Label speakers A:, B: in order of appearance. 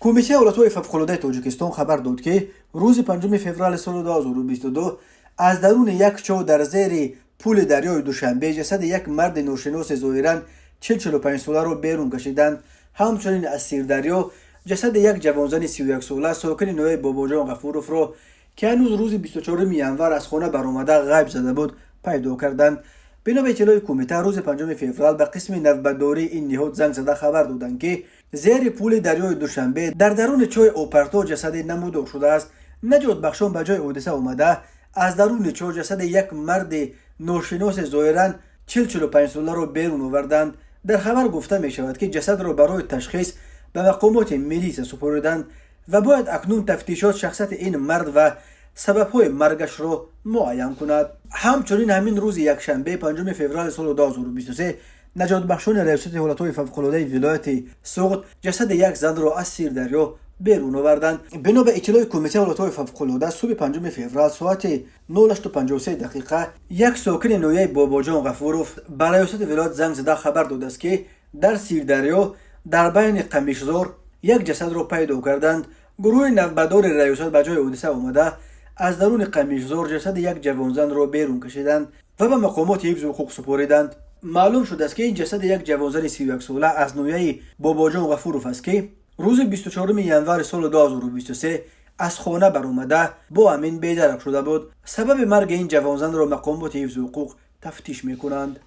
A: کمیته ولایت‌های فوق‌العاده تاجیکستان خبر داد که روز 5 فوریه سال 2022 از درون یک چاه در زیر پل دریای دوشنبه جسد یک مرد ناشناس ظاهراً 45 ساله را بیرون کشیدند. همچنین از سیردریا جسد یک جوانزن 31 ساله ساکن نوع باباجان غفوروف را که هنوز روز 24 ینور از خانه برآمده غیب زده بود پیدا کردند. بنا به اطلاع کمیته روز 5 فوریه به قسم نوبتداری این نهاد زنگ زده خبر دادند که زیر پل دریای دوشنبه در درون چاه آپرتا جسد نمودار شده است. نجات بخشان به جای حادثه آمده از درون چاه جسد یک مرد ناشناس ظاهراً 45 ساله را بیرون آوردند. در خبر گفته می شود که جسد را برای تشخیص به مقامات ملی سپردند و باید اکنون تفتیشات شخصیت این مرد و سبب‌های مرگش را معین کند. همچنین همین روز یکشنبه 5 فوریه سال 2023 نجات بخشان ریاست حالت‌های فوق‌العاده ولایت سوغد جسد یک زن را از سیردریا بیرون آوردند. بنا به اطلاع کمیته حالت‌های فوق‌العاده صبح 5 فوریه ساعت 08:53 دقیقه یک ساکن نوعه باباجان غفوروف به ریاست ولایت زنگ زده خبر داده است که در سیردریا در بین قمیشزار یک جسد را پیدا کردند. گروه نوبتدار ریاست به جای حادثه آمده از درون قمیشزار جسد یک جوانزن را بیرون کشیدند و به مقامات حفظ حقوق سپردند. معلوم شده است که این جسد یک جوانزن 31 ساله از نوعه باباجان غفوروف است که روز 24 ینور سال 2023 از خانه برآمده با امین بی‌درک شده بود. سبب مرگ این جوانزن را مقامات حفظ حقوق تفتیش می‌کنند.